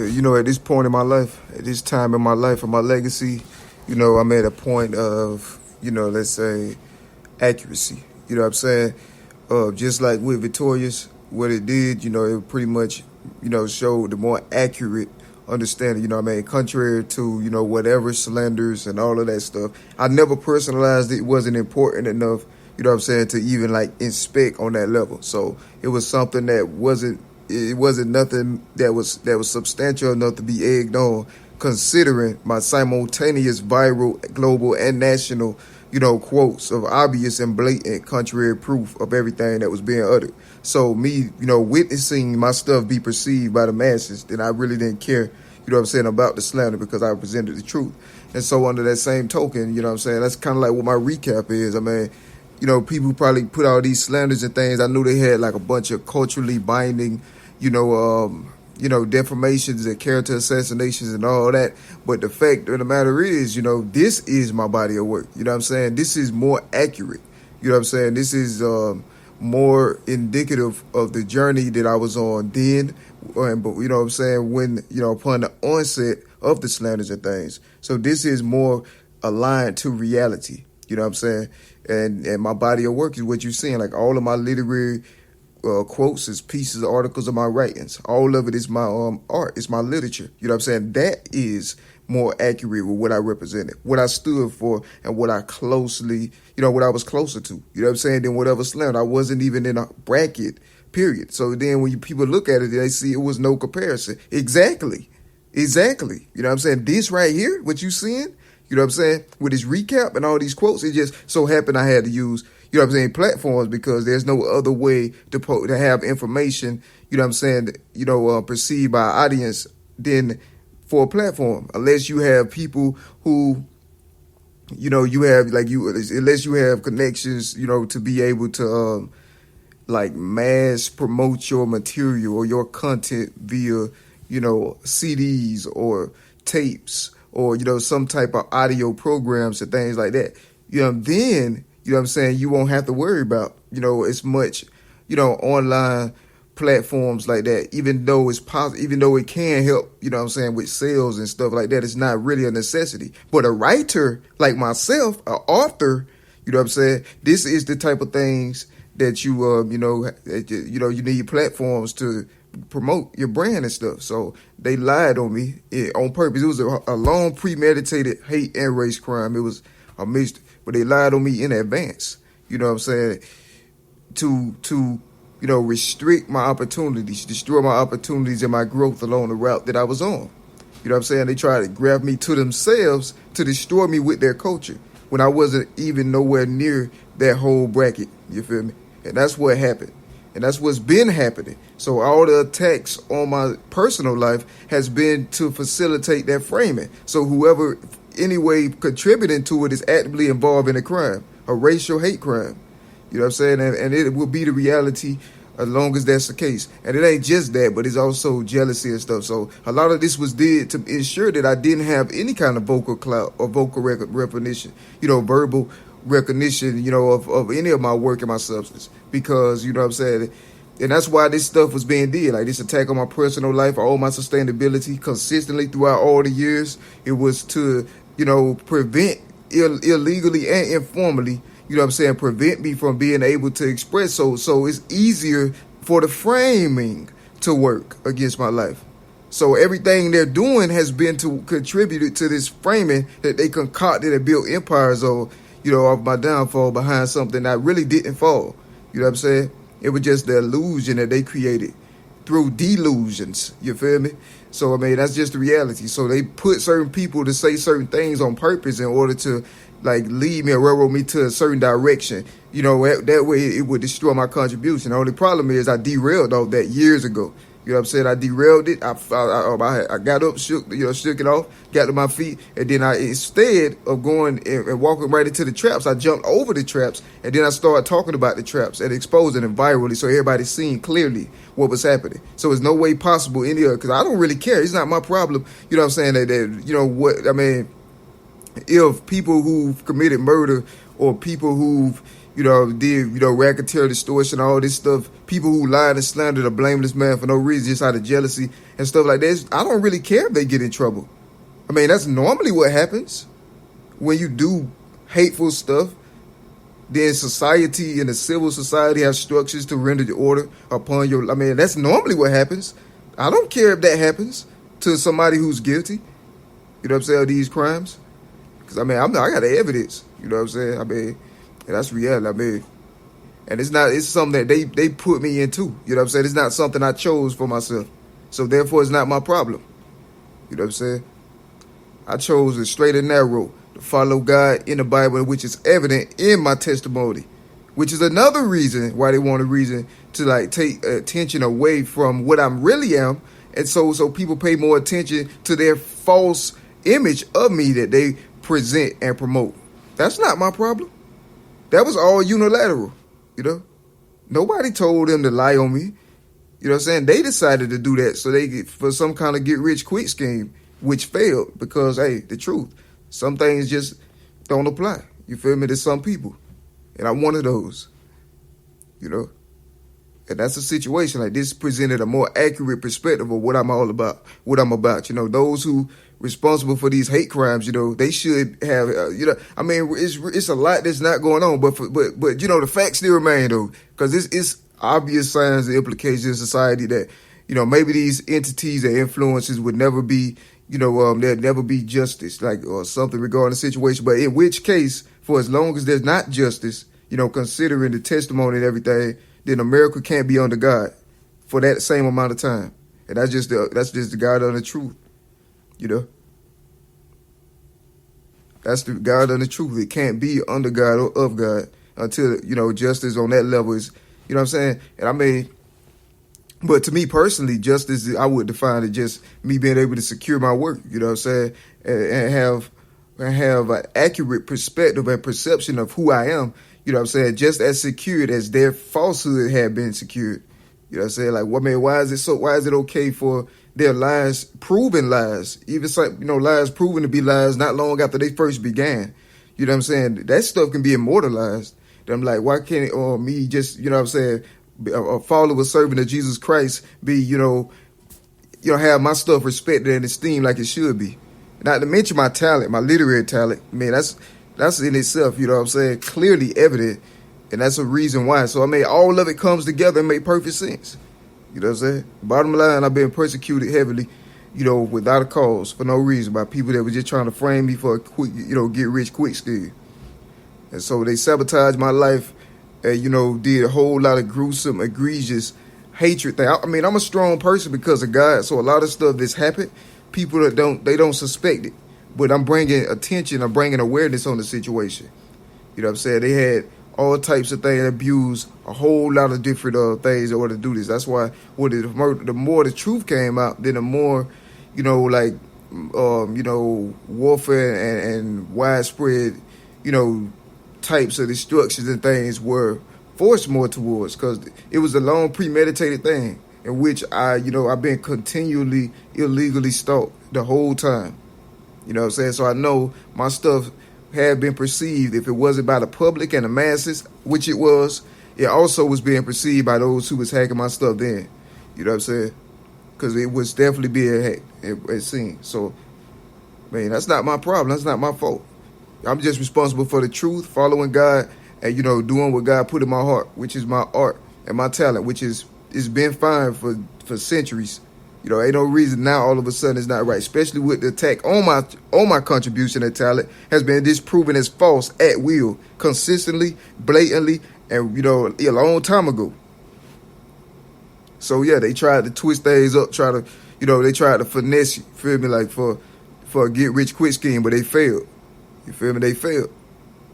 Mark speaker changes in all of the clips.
Speaker 1: At this point in my life, at this time in my life, and my legacy, I'm at a point of, let's say, accuracy. You know what I'm saying? Just like with Victorious, what it did, it pretty much, showed the more accurate understanding, contrary to, whatever slanders and all of that stuff. I never personalized it. It wasn't important enough, to even like inspect on that level. So it was something that wasn't nothing that was substantial enough to be egged on, considering my simultaneous viral, global, and national, quotes of obvious and blatant contrary proof of everything that was being uttered. So me, witnessing my stuff be perceived by the masses, then I really didn't care, about the slander, because I presented the truth. And so under that same token, that's kind of like what my recap is. I mean, people probably put all these slanders and things. I knew they had like a bunch of culturally binding, defamations and character assassinations and all that. But the fact of the matter is, this is my body of work. This is more accurate. This is more indicative of the journey that I was on then. But when, upon the onset of the slanders and things. So this is more aligned to reality. And my body of work is what you're seeing. Like all of my literary quotes is pieces, articles of my writings. All of it is my art. It's my literature. That is more accurate with what I represented, what I stood for, and what I closely, what I was closer to. Than whatever slander. I wasn't even in a bracket, period. So then when people look at it, they see it was no comparison. Exactly. This right here, what you seeing, with this recap and all these quotes, it just so happened I had to use, platforms, because there's no other way to have information, perceived by an audience than for a platform, unless you have people who, unless you have connections, to be able to, mass promote your material or your content via, CDs or tapes or, some type of audio programs and things like that. Then, you won't have to worry about, as much, online platforms like that, even though it's possible, even though it can help, with sales and stuff like that. It's not really a necessity. But a writer like myself, an author, this is the type of things that you need platforms to promote your brand and stuff. So they lied on me on purpose. It was a long premeditated hate and race crime. It was a mixed, but they lied on me in advance. To restrict my opportunities, destroy my opportunities and my growth along the route that I was on. They tried to grab me to themselves to destroy me with their culture when I wasn't even nowhere near that whole bracket. You feel me? And that's what happened. And that's what's been happening. So all the attacks on my personal life has been to facilitate that framing. So whoever anyway contributing to it is actively involved in a crime, a racial hate crime. And it will be the reality as long as that's the case. And it ain't just that, but it's also jealousy and stuff. So a lot of this was did to ensure that I didn't have any kind of vocal clout or vocal recognition, verbal recognition, of any of my work and my substance. Because, and that's why this stuff was being did. Like this attack on my personal life, all my sustainability consistently throughout all the years. It was to, prevent illegally and informally, prevent me from being able to express. So it's easier for the framing to work against my life. So everything they're doing has been to contribute to this framing that they concocted and built empires on, of my downfall behind something that really didn't fall. It was just the illusion that they created through delusions. You feel me? So, that's just the reality. So they put certain people to say certain things on purpose in order to, lead me or railroad me to a certain direction. That way it would destroy my contribution. The only problem is I derailed all that years ago. I derailed it. I got up, shook it off, got to my feet, and then instead of going and walking right into the traps, I jumped over the traps, and then I started talking about the traps and exposing them virally so everybody seen clearly what was happening. So there's no way possible any other, because I don't really care. It's not my problem. If people who've committed murder or people who've, did, racketeer, extortion, all this stuff. People who lied and slandered a blameless man for no reason, just out of jealousy and stuff like that. I don't really care if they get in trouble. I mean, that's normally what happens when you do hateful stuff. Then society and the civil society have structures to render the order upon your. I mean, that's normally what happens. I don't care if that happens to somebody who's guilty. You know what I'm saying? Of these crimes, because I got the evidence. You know what I'm saying? I mean, and that's reality. I mean, and it's something that they put me into. You know what I'm saying? It's not something I chose for myself. So therefore, it's not my problem. You know what I'm saying? I chose the straight and narrow. Follow God in the Bible, which is evident in my testimony, which is another reason why they want a reason to like take attention away from what I'm really am, and so people pay more attention to their false image of me that they present and promote. That's not my problem. That was all unilateral. Nobody told them to lie on me. You know what I'm saying? They decided to do that so for some kind of get rich quick scheme, which failed because the truth. Some things just don't apply. You feel me? To some people. And I'm one of those. And that's a situation. Like this presented a more accurate perspective of what I'm all about, what I'm about. Those who responsible for these hate crimes, they should have, it's a lot that's not going on. But the facts still remain, though, because it's obvious signs and implications in society that, maybe these entities and influences would never be, there'd never be justice, or something regarding the situation. But in which case, for as long as there's not justice, considering the testimony and everything, then America can't be under God for that same amount of time. And that's just the God of the truth, That's the God of the truth. It can't be under God or of God until, justice on that level is, what I'm saying? And but to me personally, justice, I would define it just me being able to secure my work, you know what I'm saying, and have an accurate perspective and perception of who I am, you know what I'm saying, just as secured as their falsehood had been secured. You know what I'm saying? Like, why is it okay for their lies, proven lies, even lies proven to be lies not long after they first began? You know what I'm saying? That stuff can be immortalized. And I'm like, why can't it, or me just, you know what I'm saying, a follower, servant of Jesus Christ, be, have my stuff respected and esteemed like it should be. Not to mention my talent, my literary talent. Man, that's in itself, you know what I'm saying, clearly evident, and that's a reason why. So all of it comes together and make perfect sense. You know what I'm saying? Bottom line, I've been persecuted heavily, without a cause, for no reason, by people that were just trying to frame me for a quick, get rich quick scheme. And so they sabotaged my life. And, did a whole lot of gruesome, egregious hatred thing. I'm a strong person because of God. So a lot of stuff that's happened, people that don't suspect it. But I'm bringing attention, I'm bringing awareness on the situation. You know what I'm saying? They had all types of things, abused a whole lot of different things in order to do this. That's why the more the truth came out, then the more, warfare and widespread, types of destructions and things were forced more towards, because it was a long premeditated thing in which I've been continually illegally stalked the whole time. You know what I'm saying? So I know my stuff had been perceived, if it wasn't by the public and the masses, which it was, it also was being perceived by those who was hacking my stuff then. You know what I'm saying? Because it was definitely being hacked, it seemed. So, that's not my problem. That's not my fault. I'm just responsible for the truth, following God, and, doing what God put in my heart, which is my art and my talent, which is been fine for centuries. Ain't no reason now all of a sudden it's not right, especially with the attack on my contribution and talent has been disproven as false at will, consistently, blatantly, and, a long time ago. So, yeah, they tried to twist things up, they tried to finesse you, feel me, like for a get-rich-quick scheme, but they failed. You feel me? They failed.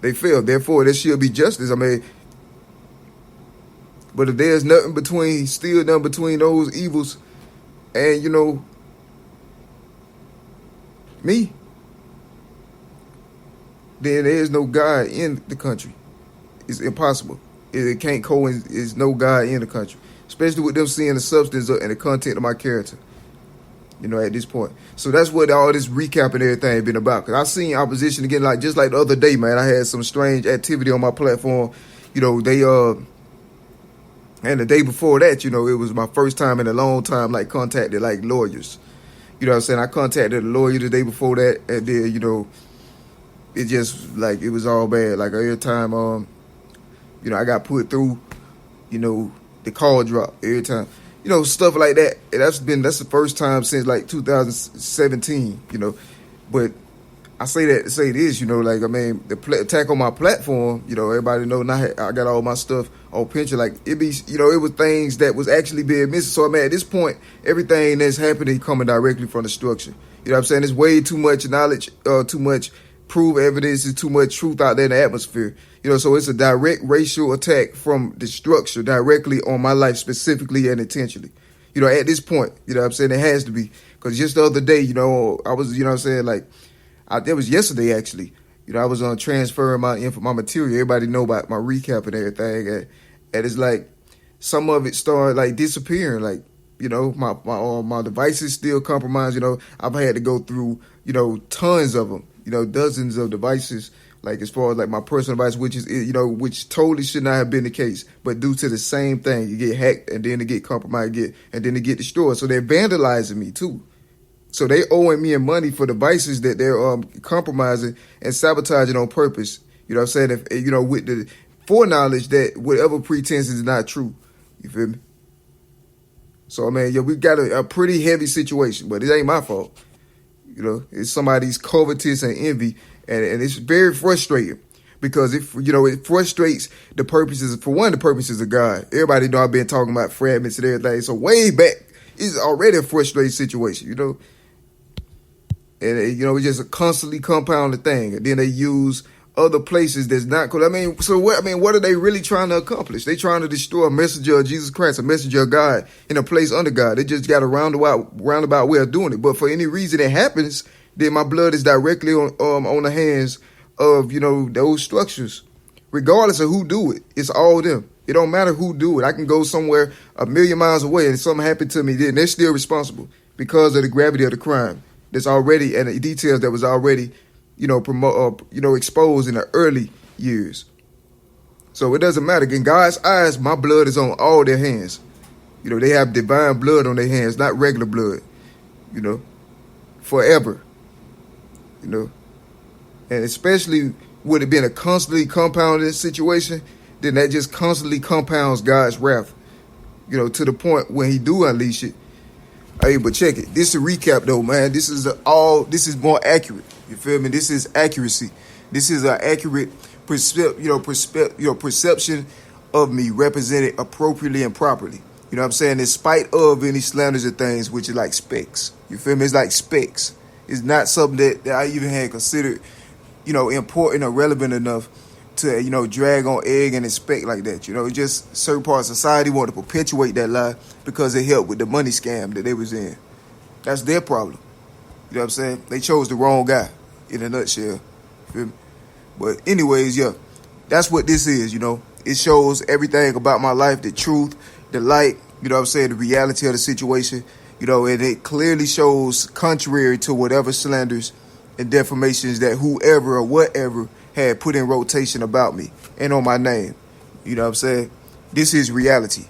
Speaker 1: Therefore, there should be justice. But if there's nothing between those evils and, me, then there is no God in the country. It's impossible. It can't coexist. There's no God in the country, especially with them seeing the substance and the content of my character. At this point. So that's what all this recap and everything been about. Because I seen opposition again, just like the other day, man. I had some strange activity on my platform, They and the day before that, it was my first time in a long time like contacted like lawyers. You know what I'm saying? I contacted a lawyer the day before that, and then, it just like it was all bad. Like every time I got put through, the call dropped every time. Stuff like that. And that's the first time since like 2017, But I say that to say this, the attack on my platform, everybody know now I got all my stuff on pension. Like it was things that was actually being missing. So at this point, everything that's happening coming directly from the structure. You know what I'm saying? There's way too much knowledge, too much proof evidence, and too much truth out there in the atmosphere. So it's a direct racial attack from the structure directly on my life specifically and intentionally. At this point, it has to be. Because just the other day, I was, it was yesterday actually. I was transferring my material. Everybody know about my recap and everything. And it's like some of it started like disappearing. Like, my devices still compromised. I've had to go through, tons of them, dozens of devices. Like as far as like my personal device, which totally should not have been the case, but due to the same thing, you get hacked and then it get compromised, and then it get destroyed. So they're vandalizing me too. So they owing me money for devices that they're compromising and sabotaging on purpose. You know what I'm saying? If, with the foreknowledge that whatever pretense is not true. You feel me? So we got a pretty heavy situation, but it ain't my fault. It's somebody's covetous and envy. And it's very frustrating because it frustrates the purposes. For one, the purposes of God. Everybody know I've been talking about fragments and everything. So way back, it's already a frustrating situation, And it's just a constantly compounded thing. And then they use other places that's not cool. What are they really trying to accomplish? They trying to destroy a messenger of Jesus Christ, a messenger of God in a place under God. They just got a roundabout way of doing it. But for any reason it happens, then my blood is directly on the hands of, those structures. Regardless of who do it, it's all them. It don't matter who do it. I can go somewhere a million miles away and something happened to me, then they're still responsible because of the gravity of the crime that's already, and the details that was already, exposed in the early years. So it doesn't matter. In God's eyes, my blood is on all their hands. They have divine blood on their hands, not regular blood, forever. And especially would it been a constantly compounded situation, then that just constantly compounds God's wrath, to the point when he do unleash it. Hey, but check it. This is a recap though, man. This is more accurate. You feel me? This is accuracy. This is an accurate perception of me represented appropriately and properly. You know what I'm saying? In spite of any slanders and things, which is like specks. You feel me? It's like specks. It's not something that I even had considered, important or relevant enough to, drag on egg and expect like that. It's just certain parts of society want to perpetuate that lie because it helped with the money scam that they was in. That's their problem. You know what I'm saying? They chose the wrong guy in a nutshell. Feel me? But anyways, yeah, that's what this is, It shows everything about my life, the truth, the light, the reality of the situation. And it clearly shows contrary to whatever slanders and defamations that whoever or whatever had put in rotation about me and on my name. You know what I'm saying? This is reality.